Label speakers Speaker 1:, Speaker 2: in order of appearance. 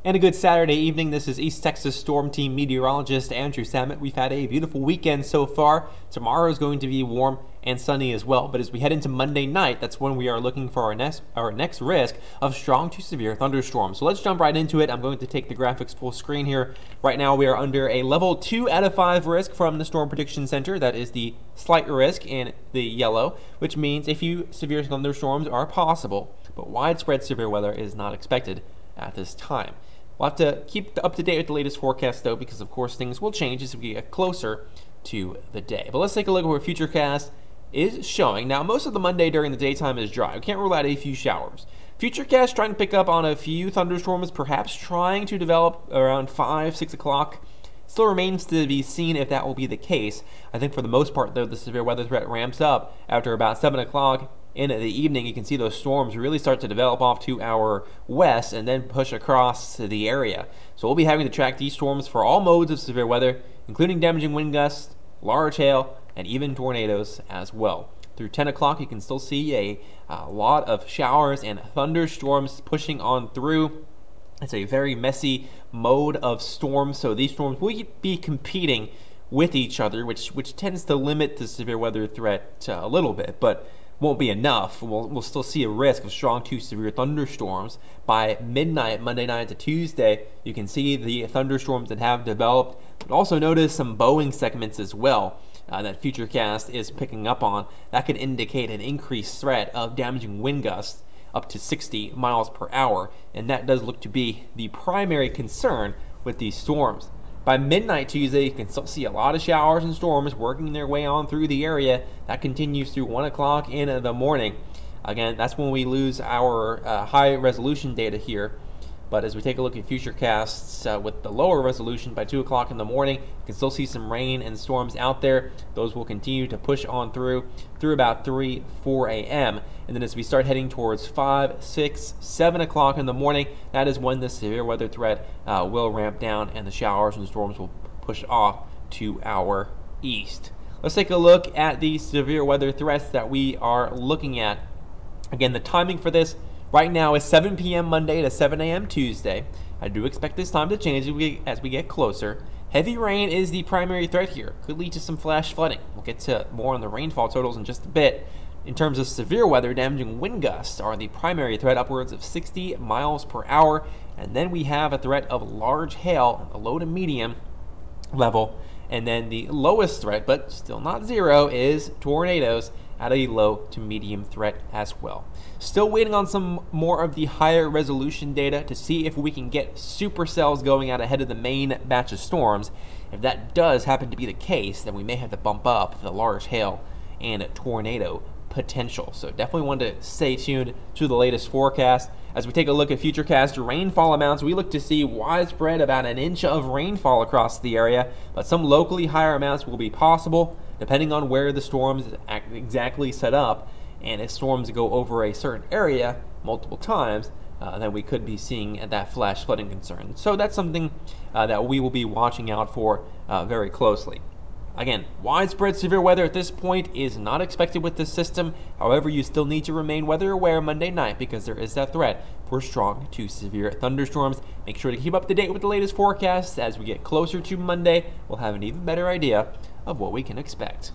Speaker 1: And a good Saturday evening. This is East Texas Storm Team meteorologist Andrew Samet. We've had a beautiful weekend so far. Tomorrow is going to be warm and sunny as well. But as we head into Monday night, that's when we are looking for our next risk of strong to severe thunderstorms. So let's jump right into it. I'm going to take the graphics full screen here. Right now we are under a level 2 out of 5 risk from the Storm Prediction Center. That is the slight risk in the yellow, which means a few severe thunderstorms are possible, but widespread severe weather is not expected at this time. We'll have to keep up to date with the latest forecast though, because of course things will change as we get closer to the day. But let's take a look at what Futurecast is showing. Now, most of the Monday during the daytime is dry. We can't rule out a few showers. Futurecast trying to pick up on a few thunderstorms, perhaps trying to develop around 5, 6 o'clock. Still remains to be seen if that will be the case. I think for the most part though, the severe weather threat ramps up after about 7 o'clock in the evening. You can see those storms really start to develop off to our west and then push across the area. So we'll be having to track these storms for all modes of severe weather, including damaging wind gusts, large hail, and even tornadoes as well. Through 10 o'clock, you can still see a lot of showers and thunderstorms pushing on through. It's a very messy mode of storms, so these storms will be competing with each other, which tends to limit the severe weather threat a little bit, but won't be enough. We'll still see a risk of strong to severe thunderstorms. By midnight, Monday night to Tuesday, you can see the thunderstorms that have developed, but also notice some bowing segments as well that Futurecast is picking up on. That could indicate an increased threat of damaging wind gusts up to 60 miles per hour, and that does look to be the primary concern with these storms. By midnight Tuesday, you can still see a lot of showers and storms working their way on through the area. That continues through 1 o'clock in the morning. Again, that's when we lose our high resolution data here. But as we take a look at Futurecasts with the lower resolution, by 2 o'clock in the morning, you can still see some rain and storms out there. Those will continue to push on through about 3, 4 a.m. And then as we start heading towards 5, 6, 7 o'clock in the morning, that is when the severe weather threat will ramp down and the showers and storms will push off to our east. Let's take a look at the severe weather threats that we are looking at. Again, the timing for this right now is 7 p.m. Monday to 7 a.m. Tuesday. I do expect this time to change as we get closer. Heavy rain is the primary threat here. Could lead to some flash flooding. We'll get to more on the rainfall totals in just a bit. In terms of severe weather, damaging wind gusts are the primary threat, upwards of 60 miles per hour. And then we have a threat of large hail at the low to medium level. And then the lowest threat, but still not zero, is tornadoes at a low to medium threat as well. Still waiting on some more of the higher resolution data to see if we can get supercells going out ahead of the main batch of storms. If that does happen to be the case, then we may have to bump up the large hail and tornado potential. So definitely want to stay tuned to the latest forecast. As we take a look at Futurecast rainfall amounts, we look to see widespread about an inch of rainfall across the area, but some locally higher amounts will be possible depending on where the storms exactly set up. And if storms go over a certain area multiple times, then we could be seeing that flash flooding concern. So that's something that we will be watching out for very closely. Again, widespread severe weather at this point is not expected with this system. However, you still need to remain weather aware Monday night because there is that threat for strong to severe thunderstorms. Make sure to keep up to date with the latest forecasts. As we get closer to Monday, we'll have an even better idea of what we can expect.